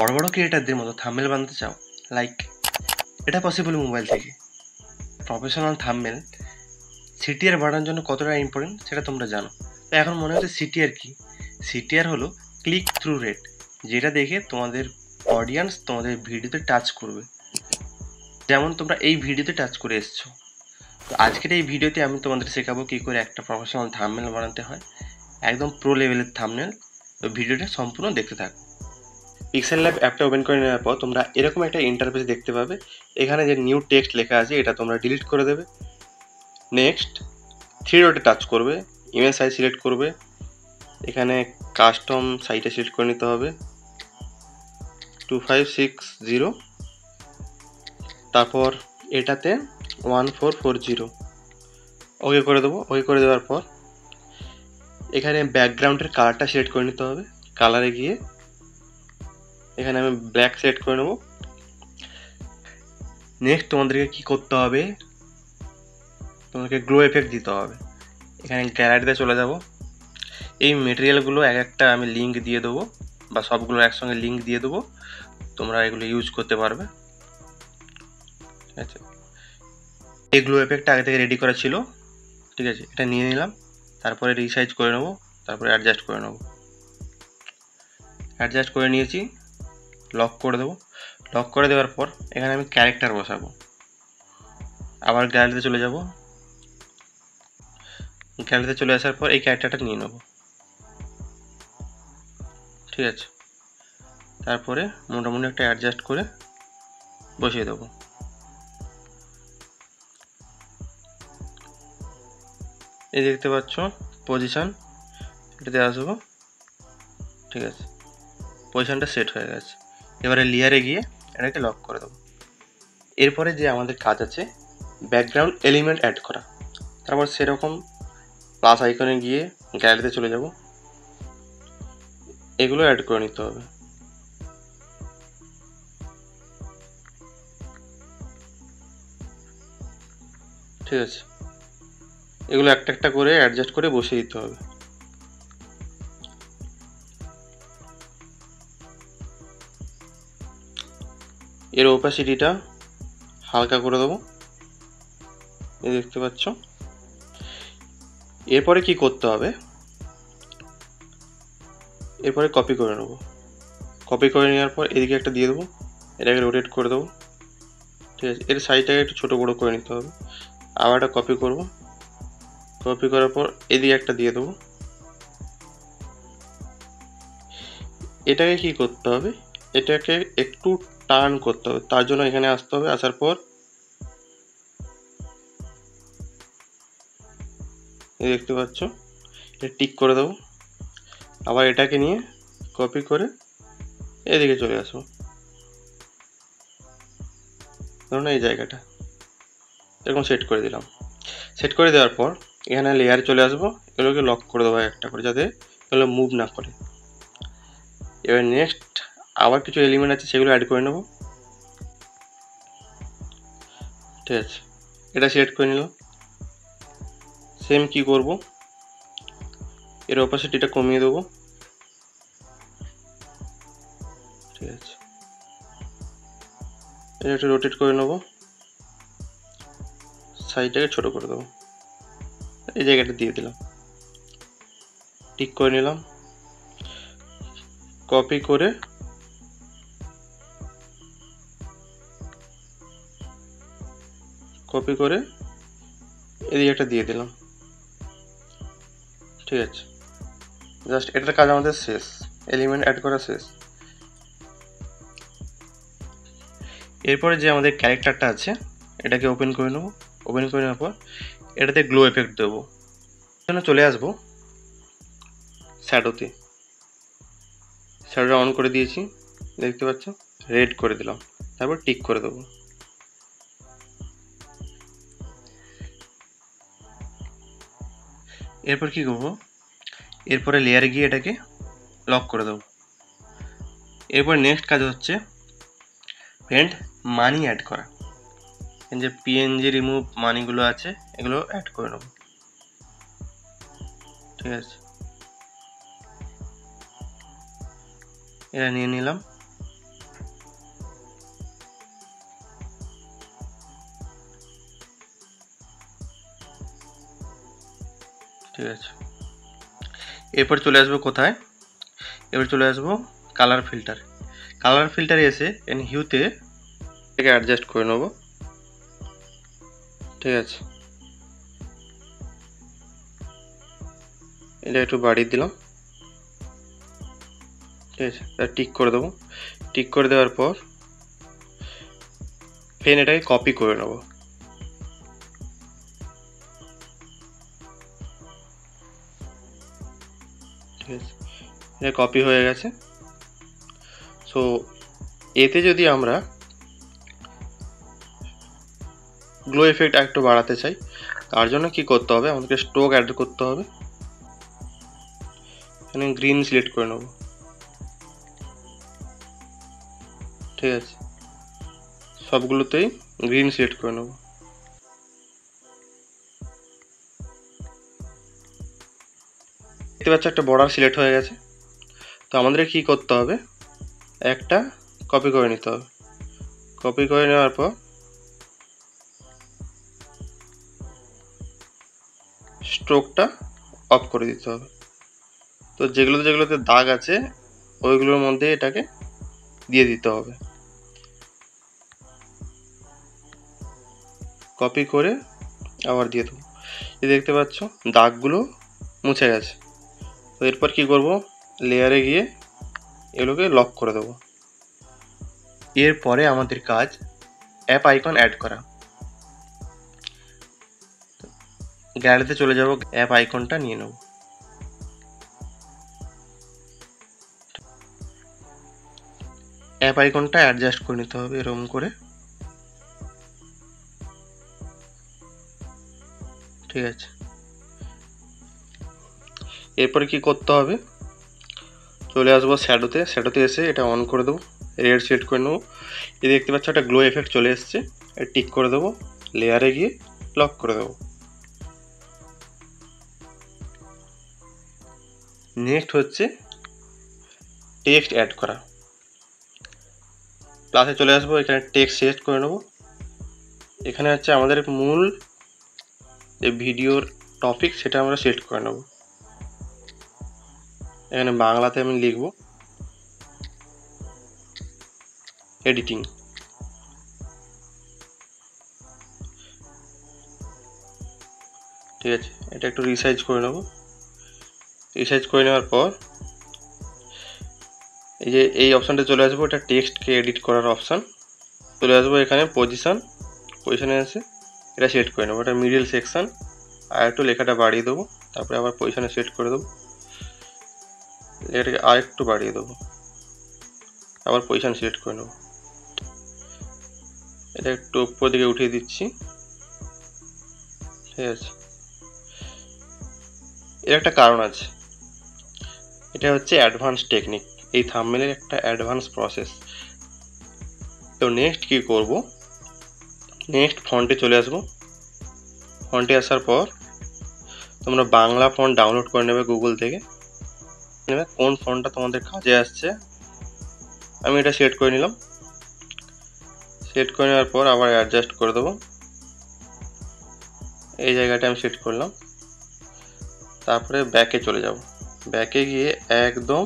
বড় বড় ক্রিয়েটারদের মতো থাম্বনেল বানাতে চাও, লাইক এটা পসিবল মোবাইল থেকে। প্রফেশনাল থাম্বনেল সিটিআর বাড়ানোর জন্য কতটা ইম্পর্টেন্ট সেটা তোমরা জানো। তো এখন মনে হচ্ছে সিটিআর কি? সিটিআর হলো ক্লিক থ্রু রেট, যেটা দেখে তোমাদের অডিয়েন্স তোমাদের ভিডিওতে টাচ করবে। যেমন তোমরা এই ভিডিওতে টাচ করে এসছো, তো আজকের এই ভিডিওতে আমি তোমাদের শেখাবো কী করে একটা প্রফেশনাল থাম্বনেল বানাতে হয়, একদম প্রো লেভেলের থাম্বনেল। তো ভিডিওটা সম্পূর্ণ দেখতে থাকো। পিক্সেল ল্যাব অ্যাপটা ওপেন করে নেওয়ার পর তোমরা এরকম একটা ইন্টারফেস দেখতে পাবে। এখানে যে নিউ টেক্সট লেখা আছে এটা তোমরা ডিলিট করে দেবে। নেক্সট থ্রি ডটে টাচ করবে, ইমেজ সাইজ সিলেক্ট করবে, এখানে কাস্টম সাইটে সিলেক্ট করে নিতে হবে 2560, তারপর এটাতে 1440 ওকে করে দেবো। ওকে করে দেওয়ার পর এখানে ব্যাকগ্রাউন্ডের কালারটা সিলেক্ট করে নিতে হবে। কালারে গিয়ে এখানে আমি ব্ল্যাক সিলেক্ট করে নেব। নেক্সট তোমাদেরকে কি করতে হবে, তোমাদেরকে গ্লো এফেক্ট দিতে হবে। এখানে গ্যালারিতে চলে যাব। এই মেটেরিয়ালগুলো এক একটা আমি লিঙ্ক দিয়ে দেবো, বা সবগুলো একসঙ্গে লিঙ্ক দিয়ে দেবো, তোমরা এগুলো ইউজ করতে পারবে। ঠিক আছে, এই গ্লো এফেক্টটা আগে থেকে রেডি করা ছিল। ঠিক আছে, এটা নিয়ে নিলাম, তারপরে রিসাইজ করে নেবো, তারপরে অ্যাডজাস্ট করে নেবো। অ্যাডজাস্ট করে নিয়েছি, লক করে দেবো। লক করে দেওয়ার পর এখানে আমি ক্যারেক্টার বসাবো। আবার গ্যালারিতে চলে যাব। গ্যালারিতে চলে আসার পর এই ক্যারেক্টারটা নিয়ে নেব। ঠিক আছে, তারপরে মোটামুটি একটা অ্যাডজাস্ট করে বসিয়ে দেবো। এই দেখতে পাচ্ছ পজিশন, এটাতে আসবো। ঠিক আছে, পজিশনটা সেট হয়ে গেছে। এবারে লেয়ারে গিয়ে এটাকে লক করে দেবো। এরপরে যে আমাদের কাজ আছে ব্যাকগ্রাউন্ড এলিমেন্ট অ্যাড করা। তারপর সেরকম প্লাস আইকনে গিয়ে গ্যালারিতে চলে যাব, এগুলো অ্যাড করে নিতে হবে। ঠিক আছে, এগুলো একটা একটা করে অ্যাডজাস্ট করে বসিয়ে দিতে হবে। এর ওপাসিটিটা হালকা করে দেবো, এই দেখতে পাচ্ছ। এরপরে কি করতে হবে, এরপরে কপি করে নেব। কপি করে নেওয়ার পর এদিকে একটা দিয়ে দেবো, এটাকে রোটেট করে দেবো। ঠিক আছে, এর সাইজটাকে একটু ছোটো বড়ো করে নিতে হবে। আবার একটা কপি করব, কপি করার পর এদিকে একটা দিয়ে দেবো। এটাকে কি করতে হবে, এটাকে একটু টার্ন করতে হবে। তার জন্য এখানে আসতে হবে, আসার পর এই দেখতে পাচ্ছ এটা টিক করে দেবো। আবার এটাকে নিয়ে কপি করে এদিকে চলে আসবো, ধরুন এই জায়গাটা এরকম সেট করে দিলাম। সেট করে দেওয়ার পর এখানে লেয়ারে চলে আসবো, এগুলোকে লক করে দেবো একটা করে, যাতে এগুলো মুভ না করে। এবার নেক্সট আবার কিছু এলিমেন্ট আছে, সেগুলো অ্যাড করে নেব। ঠিক আছে, এটা সিলেক্ট করে নিলাম। সেম কি করব, এর অপাসিটিটা কমিয়ে দেবো। ঠিক আছে, এটা একটু রোটেট করে নেব, সাইডটাকে ছোট করে দেবো, এই জায়গাটা দিয়ে দিলাম, টিক করে নিলাম। কপি করে এদিকে একটা দিয়ে দিলাম। ঠিক আছে, জাস্ট এটার কাজ আমাদের শেষ, এলিমেন্ট অ্যাড করা শেষ। এরপরে যে আমাদের ক্যারেক্টারটা আছে এটাকে ওপেন করে নেব। ওপেন করে নেওয়ার পর এটাতে গ্লো এফেক্ট দেবো। জন্য চলে আসবো শ্যাডোতে, শ্যাডোটা অন করে দিয়েছি, দেখতে পাচ্ছ রেড করে দিলাম, তারপর টিক করে দেবো। এরপর কি করবো, এরপরে লেয়ারে গিয়ে এটাকে লক করে দেবো। এরপর নেক্সট কাজ হচ্ছে ফ্রেন্ড মানি অ্যাড করা। যে পিএনজি রিমুভ মানিগুলো আছে এগুলো অ্যাড করে নেব। ঠিক আছে, এটা নিয়ে নিলাম। ঠিক আছে, এরপর চলে আসবো কোথায়, এবার চলে আসবো কালার ফিল্টার। কালার ফিল্টারে এসে এন হিউতে এটাকে অ্যাডজাস্ট করে নেবো। ঠিক আছে, এটা একটু বাড়িয়ে দিলাম। ঠিক আছে, এটা টিক করে দেবো। টিক করে দেওয়ার পর ফের এটাকে কপি করে নেব। ঠিক আছে, এটা কপি হয়ে গেছে। সো এতে যদি আমরা গ্লো এফেক্ট একটু বাড়াতে চাই, তার জন্য কি করতে হবে, আমাদেরকে স্ট্রোক অ্যাড করতে হবে। এখানে গ্রিন সিলেক্ট করে নেব। ঠিক আছে, সবগুলোতেই গ্রিন সিলেক্ট করে নেব। দেখতে পাচ্ছ একটা বর্ডার সিলেক্ট হয়ে গেছে। তো আমাদের কি করতে হবে, একটা কপি করে নিতে হবে। কপি করে নেওয়ার পর স্ট্রোকটা অফ করে দিতে হবে। তো যেগুলোতে দাগ আছে ওইগুলোর মধ্যে এটাকে দিয়ে দিতে হবে। কপি করে আবার দিয়ে দেবো। এই দেখতে পাচ্ছ দাগগুলো মুছে গেছে। তো এরপর কি করব, লেয়ারে গিয়ে এগুলোকে লক করে দেবো। এরপরে আমাদের কাজ অ্যাপ আইকন অ্যাড করা। গ্যালারিতে চলে যাব, অ্যাপ আইকনটা নিয়ে নেব। অ্যাপ আইকনটা অ্যাডজাস্ট করে নিতে হবে এরকম করে। ঠিক আছে, এরপরে কি করতে হবে, চলে আসবো শ্যাডোতে। শ্যাডোতে এসে এটা অন করে দেবো, রেড সিলেক্ট করে নেবো। এই দেখতে পাচ্ছ একটা গ্লো এফেক্ট চলে এসছে, টিক করে দেবো, লেয়ারে গিয়ে লক করে দেবো। নেক্সট হচ্ছে টেক্সট অ্যাড করা। ক্লাসে চলে আসবো, এখানে টেক্সট সিলেক্ট করে নেবো। এখানে হচ্ছে আমাদের মূল যে ভিডিওর টপিক সেটা আমরা সিলেক্ট করে নেব। এখানে বাংলাতে আমি লিখব এডিটিং। ঠিক আছে, এটা একটু রিসাইজ করে নেব। রিসাইজ করে নেওয়ার পর এই যে এই অপশানটা চলে আসবো, এটা টেক্সটকে এডিট করার অপশান। চলে আসবো এখানে পজিশনে এসে এটা সিলেক্ট করে নেবো, এটা মিডল সেকশান। আর একটু লেখাটা বাড়িয়ে দেবো, তারপরে আবার পজিশনে সিলেক্ট করে দেবো, লেখাটাকে আর একটু বাড়িয়ে দেবো, আবার পজিশন সিলেক্ট করে নেবো। এটা একটু উপর দিকে উঠিয়ে দিচ্ছি। ঠিক আছে, এর একটা কারণ আছে, এটা হচ্ছে অ্যাডভান্স টেকনিক, এই থাম্বনেলের একটা অ্যাডভান্স প্রসেস। তো নেক্সট কি করব, নেক্সট ফন্টে চলে আসবো। ফন্টে আসার পর তোমরা বাংলা ফন্ট ডাউনলোড করে নেবে গুগল থেকে। নেবে কোন ফন্টটা তোমাদের কাজে আসছে, আমি এটা সিলেক্ট করে নিলাম। সিলেক্ট করে নেওয়ার পর আবার অ্যাডজাস্ট করে দেবো। এই জায়গাটা আমি সিলেক্ট করলাম। তারপরে ব্যাকে চলে যাব, ব্যাকে গিয়ে একদম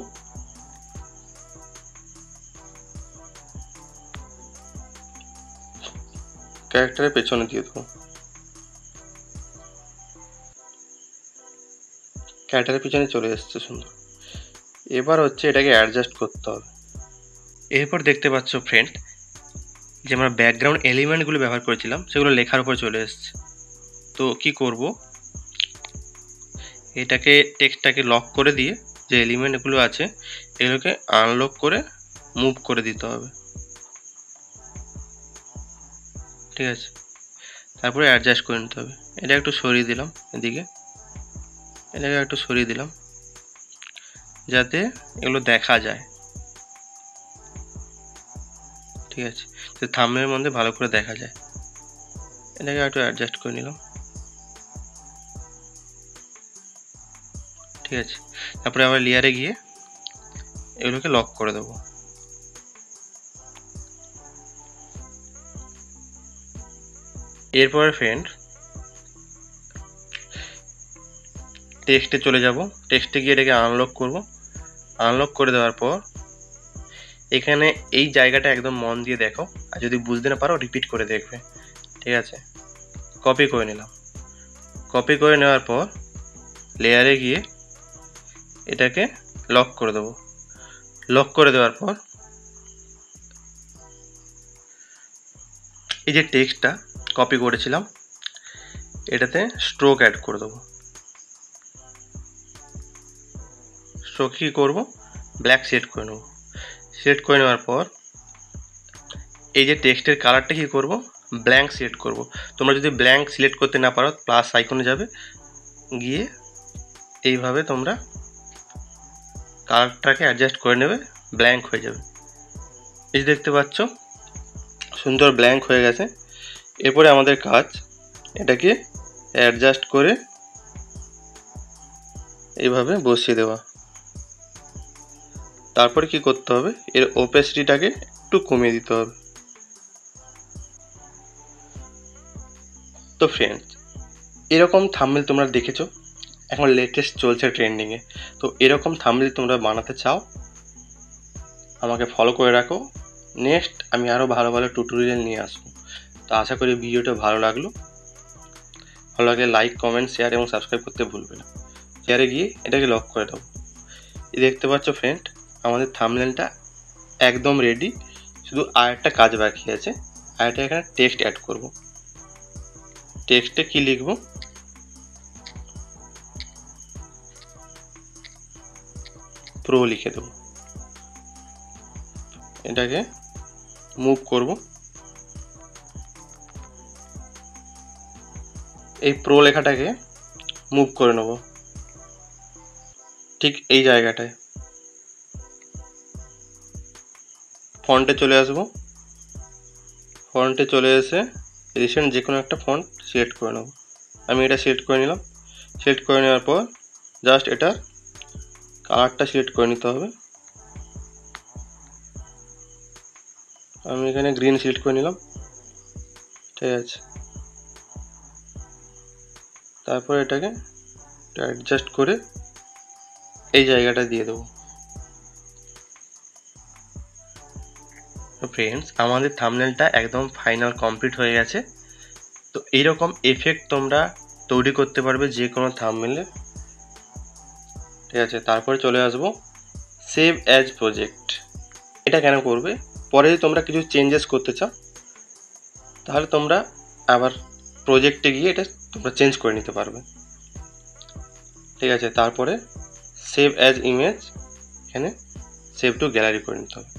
ক্যারেক্টারের পেছনে দিয়ে দেবো। ক্যারেক্টারের পিছনে চলে এসছে সুন্দর। এবার হচ্ছে এটাকে অ্যাডজাস্ট করতে হবে। এরপর দেখতে পাচ্ছ ফ্রেন্ড, যে আমরা ব্যাকগ্রাউন্ড এলিমেন্টগুলো ব্যবহার করেছিলাম সেগুলো লেখার উপর চলে এসছে। তো কি করব, এটাকে টেক্সটটাকে লক করে দিয়ে যে এলিমেন্টগুলো আছে এগুলোকে আনলক করে মুভ করে দিতে হবে। ঠিক আছে, তারপরে অ্যাডজাস্ট করে নিতে হবে। এটা একটু সরিয়ে দিলাম, এদিকে এটাকে একটু সরিয়ে দিলাম যাতে এগুলো দেখা যায়। ঠিক আছে, তো থাম্বনেলের মধ্যে ভালো করে দেখা যায়। এটাকে একটু অ্যাডজাস্ট করে নিলাম। ঠিক আছে, তারপরে আবার লেয়ারে গিয়ে এগুলোকে লক করে দেবো। এরপরে ফ্রেন্ড টেক্সটে চলে যাব, টেক্সটে গিয়ে এটাকে আনলক করব। আনলক করে দেওয়ার পর এখানে এই জায়গাটা একদম মন দিয়ে দেখো, আর যদি বুঝতে না পারো রিপিট করে দেখবে, ঠিক আছে। কপি করে নিলাম। কপি করে নেওয়ার পর লেয়ারে গিয়ে এটাকে লক করে দেবো। লক করে দেওয়ার পর এই যে টেক্সটটা কপি করেছিলাম এটাতে স্ট্রোক অ্যাড করে দেবো। স্ট্রোক কী করবো, ব্ল্যাক সেট করে নেবো। সেট করে নেওয়ার পর এই যে টেক্সটের কালারটা কী করবো, ব্ল্যাঙ্ক সিলেক্ট করব। তোমরা যদি ব্ল্যাঙ্ক সিলেক্ট করতে না পারো প্লাস আইকনে যাবে, গিয়ে এইভাবে তোমরা কালারটাকে অ্যাডজাস্ট করে নেবে, ব্ল্যাঙ্ক হয়ে যাবে। এই দেখতে পাচ্ছ সুন্দর ব্ল্যাঙ্ক হয়ে গেছে। এরপরে আমাদের কাজ এটাকে অ্যাডজাস্ট করে এইভাবে বসিয়ে দেওয়া। তারপরে কি করতে হবে, এর ওপেসিটিটাকে একটু কমিয়ে দিতে হবে। তো ফ্রেন্ডস, এরকম থাম্বনেল তোমরা দেখেছো, এখন লেটেস্ট চলছে ট্রেন্ডিংয়ে। তো এরকম থাম্বনেল তোমরা বানাতে চাও আমাকে ফলো করে রাখো। নেক্সট আমি আরও ভালো ভালো টিউটোরিয়াল নিয়ে আসবো। তো আশা করি ভিডিওটা ভালো লাগলো। ভালো লাগলে লাইক, কমেন্ট, শেয়ার এবং সাবস্ক্রাইব করতে ভুলবে না। শেয়ারে গিয়ে এটাকে লক করে দেবো। এই দেখতে পাচ্ছ ফ্রেন্ড, আমাদের থাম্বনেলটা একদম রেডি। শুধু আরেকটা কাজ বাকি আছে, আরেকটা এখানে টেক্সট অ্যাড করব। টেক্সটে কি লিখব, প্রো লিখে দেবো। এটাকে মুভ করব। এই প্রো লেখাটাকে মুভ করে নেব ঠিক এই জায়গাটায়। ফন্টে চলে আসব। ফন্টে চলে এসে রিসেন্ট যে কোনো একটা ফন্ট সিলেক্ট করে নেব। আমি এটা সিলেক্ট করে নিলাম। সিলেক্ট করে নেওয়ার পর জাস্ট এটা কালারটা সিলেক্ট করে নিতে হবে। আমি এখানে গ্রিন সিলেক্ট করে নিলাম, ঠিক আছে। তারপর এটাকে অ্যাডজাস্ট করে এই জায়গাটা দিয়ে দেবো। ফ্রেন্ডস, আমাদের থাম্বনেলটা একদম ফাইনাল কমপ্লিট হয়ে গেছে। তো এইরকম এফেক্ট তোমরা তৈরি করতে পারবে যে কোনো থাম্বনেলে, ঠিক আছে। তারপরে চলে আসবো সেভ অ্যাজ প্রজেক্ট। এটা কেন করবে, পরে যদি তোমরা কিছু চেঞ্জেস করতে চাও তাহলে তোমরা আবার প্রজেক্টে গিয়ে এটা তোমরা চেঞ্জ করে নিতে পারবে, ঠিক আছে। তারপরে সেভ অ্যাজ ইমেজ, এখানে সেভ টু গ্যালারি করে নিতে হবে।